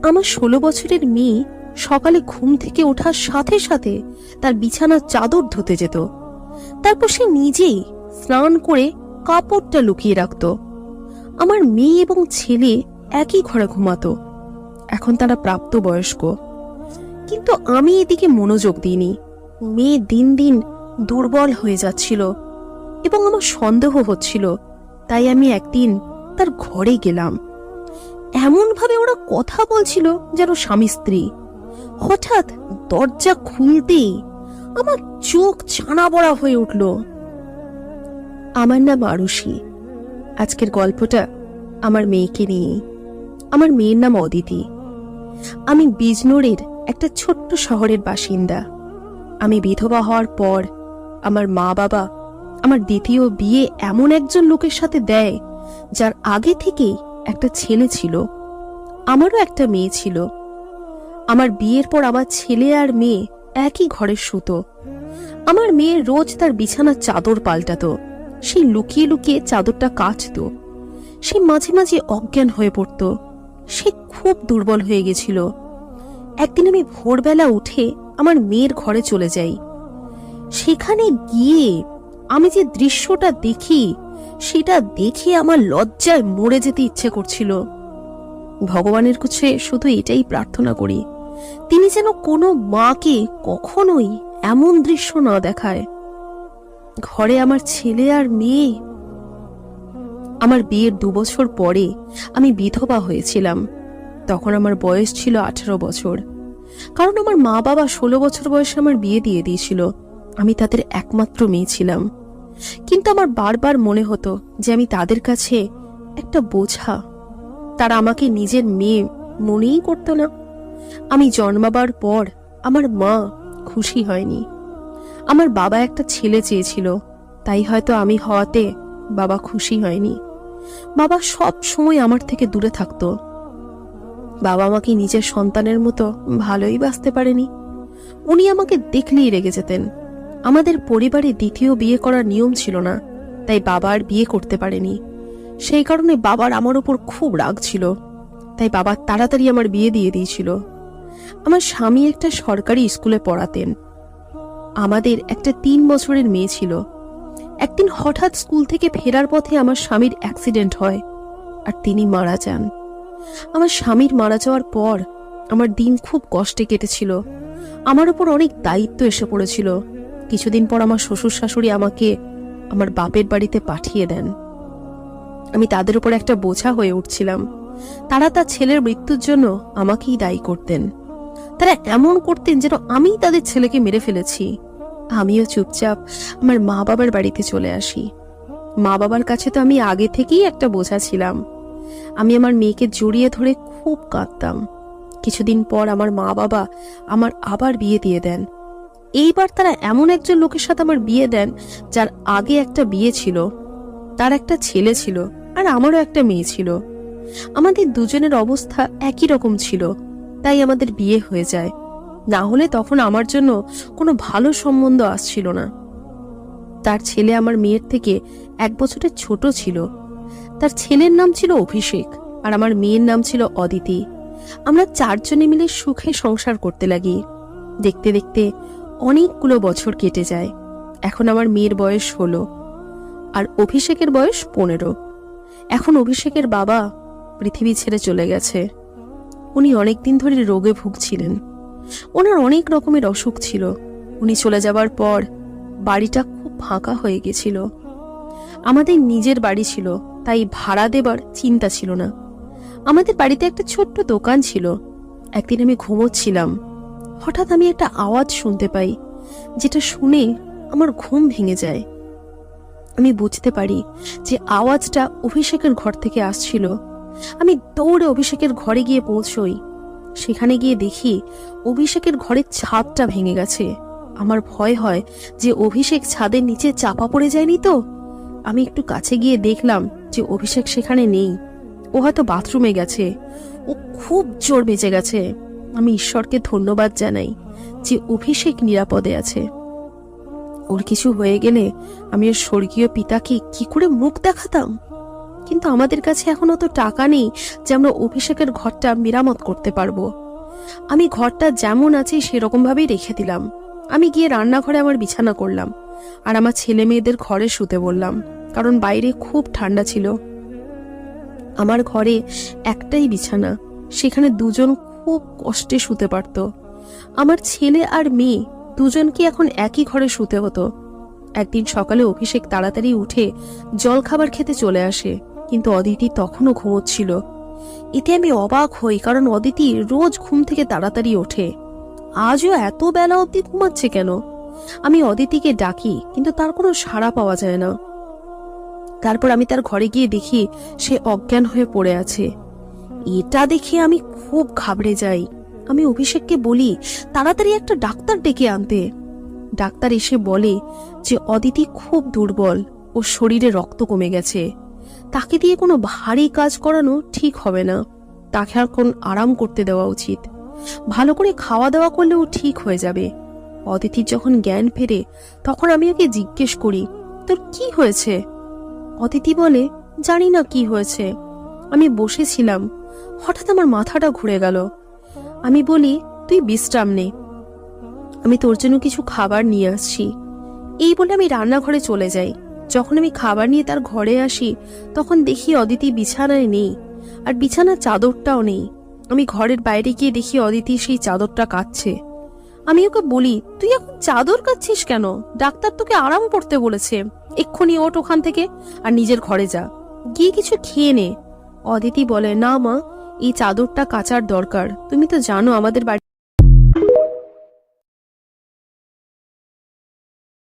আমার 16 বছরের মেয়ে সকালে ঘুম থেকে ওঠার সাথে সাথে তার বিছানার চাদর ধুতে যেত। তারপর সে নিজেই স্নান করে কাপড়টা লুকিয়ে রাখত। আমার মেয়ে এবং ছেলে একই ঘরে ঘুমাতো। এখন তারা প্রাপ্তবয়স্ক, কিন্তু আমি এদিকে মনোযোগ দিইনি। মেয়ে দিন দিন দুর্বল হয়ে যাচ্ছিল এবং আমার সন্দেহ হচ্ছিল। তাই আমি একদিন তার ঘরে গেলাম। এমন ভাবে ওরা কথা বলছিল যেন স্বামী স্ত্রী। হঠাৎ দরজা খুলতেই আমার চোখ ছানা বড়া হয়ে উঠল। আমার নাম আরুষি। আজকের গল্পটা আমার মেয়েকে নিয়ে। আমার মেয়ের নাম অদিতি। আমি বিজনোরের একটা ছোট্ট শহরের বাসিন্দা। আমি বিধবা হওয়ার পর আমার মা বাবা আমার দ্বিতীয় বিয়ে এমন একজন লোকের সাথে দেয় যার আগে থেকেই একটা ছেলে ছিল। আমারও একটা মেয়ে ছিল। আমার বিয়ের পর আমার ছেলে আর মেয়ে একই ঘরে শুতো। আমার মেয়ে রোজ তার বিছানার চাদর পাল্টাতো। সে লুকিয়ে লুকিয়ে চাদরটা কাচত। সে মাঝে মাঝে অজ্ঞান হয়ে পড়ত। সে খুব দুর্বল হয়ে গেছিল। একদিন আমি ভোরবেলা উঠে আমার মেয়ের ঘরে চলে যাই। সেখানে গিয়ে আমি যে দৃশ্যটা দেখি, সেটা দেখে আমার লজ্জায় মরে যেতে ইচ্ছে করছিল। ভগবানের কাছে শুধু এটাই প্রার্থনা করি, তিনি যেন কোনো মাকে কখনোই এমন দৃশ্য না দেখায়। ঘরে আমার ছেলে আর মেয়ে। আমার বিয়ের 2 বছর পরে আমি বিধবা হয়েছিলাম। তখন আমার বয়স ছিল 18 বছর। কারণ আমার মা বাবা 16 বছর বয়সে আমার বিয়ে দিয়ে দিয়েছিল। আমি তাদের একমাত্র মেয়ে ছিলাম। কিন্তু আমার বারবার মনে হতো যে আমি তাদের কাছে একটা বোঝা। তারা আমাকে নিজের মেয়ে মনেই করতো না। আমি জন্মাবার পর আমার মা খুশি হয়নি। আমার বাবা একটা ছেলে চেয়েছিল, তাই হয়তো আমি হওয়াতে বাবা খুশি হয়নি। বাবা সব সময় আমার থেকে দূরে থাকতো। বাবা আমাকে নিজের সন্তানের মতো ভালোই বাঁচতে পারেনি। উনি আমাকে দেখলেই রেগে যেতেন। আমাদের পরিবারে দ্বিতীয় বিয়ে করার নিয়ম ছিল না, তাই বাবা আর বিয়ে করতে পারেনি। সেই কারণে বাবার আমার উপর খুব রাগ ছিল। তাই বাবা তাড়াতাড়ি আমার বিয়ে দিয়ে দিয়েছিল। আমার স্বামী একটা সরকারি স্কুলে পড়াতেন। আমাদের একটা 3 বছরের মেয়ে ছিল। একদিন হঠাৎ স্কুল থেকে ফেরার পথে আমার স্বামীর অ্যাক্সিডেন্ট হয় আর তিনি মারা যান। আমার স্বামীর মারা যাওয়ার পর আমার দিন খুব কষ্টে কেটেছিল। আমার উপর অনেক দায়িত্ব এসে পড়েছিল। কিছুদিন পর আমার শ্বশুর শাশুড়ি আমাকে আমার বাপের বাড়িতে পাঠিয়ে দেন। আমি তাদের উপর একটা বোঝা হয়ে উঠছিলাম। তারা তার ছেলের মৃত্যুর জন্য আমাকেই দায়ী করতেন। তারা এমন করতেন যেন আমি তাদের ছেলেকে মেরে ফেলেছি। আমিও চুপচাপ আমার মা বাবার বাড়িতে চলে আসি। মা বাবার কাছে তো আমি আগে থেকেই একটা বোঝা ছিলাম। আমি আমার মেয়েকে জড়িয়ে ধরে খুব কাঁদতাম। কিছুদিন পর আমার মা বাবা আমার আবার বিয়ে দিয়ে দেন। এইবার তারা এমন একজন লোকের সাথে আমার বিয়ে দেন যার আগে একটা বিয়ে ছিল। তার একটা ছেলে ছিল আর আমারও একটা মেয়ে ছিল। আমাদের দুজনের অবস্থা একই রকম ছিল, তাই আমাদের বিয়ে হয়ে যায়। না হলে তখন আমার জন্য কোনো ভালো সম্বন্ধ আসছিল না। তার ছেলে আমার মেয়ের থেকে 1 বছরের ছোট ছিল। তার ছেলের নাম ছিল অভিষেক আর আমার মেয়ের নাম ছিল অদিতি। আমরা 4 জনে মিলে সুখে সংসার করতে লাগি। দেখতে দেখতে অনেকগুলো বছর কেটে যায়। এখন আমার মেয়ের বয়স 16 আর অভিষেকের বয়স 15। এখন অভিষেকের বাবা পৃথিবী ছেড়ে চলে গেছে। উনি অনেকদিন ধরে রোগে ভুগছিলেন। ওনার অনেক রকমের অসুখ ছিল। উনি চলে যাবার পর বাড়িটা খুব ফাঁকা হয়ে গেছিল। আমাদের নিজের বাড়ি ছিল, তাই ভাড়া দেবার চিন্তা ছিল না। আমাদের বাড়িতে একটা ছোট্ট দোকান ছিল। একদিন আমি ঘুমোচ্ছিলাম। হঠাৎ আমি একটা আওয়াজ শুনতে পাই, যেটা শুনে আমার ঘুম ভেঙে যায়। আমি বুঝতে পারি যে আওয়াজটা অভিষেকের ঘর থেকে আসছিল। আমি দৌড়ে অভিষেকের ঘরে গিয়ে পৌঁছই। সেখানে গিয়ে দেখি অভিষেকের ঘরের ছাদটা ভেঙে গেছে। আমার ভয় হয় যে অভিষেক ছাদের নিচে চাপা পড়ে যায়নি তো। আমি একটু কাছে গিয়ে দেখলাম যে অভিষেক সেখানে নেই। ও হয়তো বাথরুমে গেছে। ও খুব জোর বেঁচে গেছে। আমি ঈশ্বরকে ধন্যবাদ জানাই যে অভিষেক নিরাপদে আছে। ওর কিছু হয়ে গেলে আমি ওর স্বর্গীয় পিতাকে কি করে মুখ দেখাতাম। কিন্তু আমাদের কাছে এখন অত টাকা নেই যে আমরা অভিষেকের ঘরটা মেরামত করতে পারবো। আমি ঘরটা যেমন আছে সেরকম ভাবেই রেখে দিলাম। আমি গিয়ে রান্নাঘরে আমার বিছানা করলাম আর আমার ছেলে মেয়েদের ঘরে শুতে বললাম, কারণ বাইরে খুব ঠান্ডা ছিল। আমার ঘরে একটাই বিছানা, সেখানে দুজন খুব কষ্টে শুতে পারত। আমার ছেলে আর মেয়ে দুজনকে এখন একই ঘরে শুতে হতো। একদিন সকালে অভিষেক তাড়াতাড়ি উঠে জল খাবার খেতে চলে আসে, কিন্তু অদিতি তখনও ঘুমোচ্ছিল। এতে আমি অবাক হই, কারণ অদিতি রোজ ঘুম থেকে তাড়াতাড়ি ওঠে। আজও এত বেলা অবধি ঘুমাচ্ছে কেন? আমি অদিতিকে ডাকি, কিন্তু তার কোনো সাড়া পাওয়া যায় না। তারপর আমি তার ঘরে গিয়ে দেখি সে অজ্ঞান হয়ে পড়ে আছে। এটা দেখে আমি খুব ঘাবড়ে যাই। আমি অভিষেককে বলি তাড়াতাড়ি একটা ডাক্তার ডেকে আনতে। ডাক্তার এসে বলে যে অদিতি খুব দুর্বল, ও শরীরে রক্ত কমে গেছে, তাকে দিয়ে কোনো ভারী কাজ করানো ঠিক হবে না, তাকে এখন আরাম করতে দেওয়া উচিত। ভালো করে খাওয়া দাওয়া করলে ও ঠিক হয়ে যাবে। অদিতির যখন জ্ঞান ফেরে তখন আমি ওকে জিজ্ঞেস করি, তোর কি হয়েছে? অদিতি বলে, জানি না কি হয়েছে, আমি বসেছিলাম, হঠাৎ আমার মাথাটা ঘুরে গেল। আমি বলি, তুই বিশ্রাম নে, আমি তোর জন্য কিছু খাবার নিয়ে আসছি। এই বলে আমি রান্নাঘরে চলে যাই। যখন আমি খাবার নিয়ে তার ঘরে আসি তখন দেখি অদিতি বিছানায় নেই, আর বিছানার চাদরটাও নেই। আমি ঘরের বাইরে গিয়ে দেখি অদিতি সেই চাদরটা কাচ্ছে। আমি ওকে বলি, তুই এখন চাদর কাচ্ছিস কেন? ডাক্তার তোকে আরাম করতে বলেছে, এক্ষুনি ওঠ ওখান থেকে আর নিজের ঘরে যা, গিয়ে কিছু খেয়ে নে। অদিতি বলে, না মা, এই চাদরটা কাচার দরকার, তুমি তো জানো আমাদের বাড়ি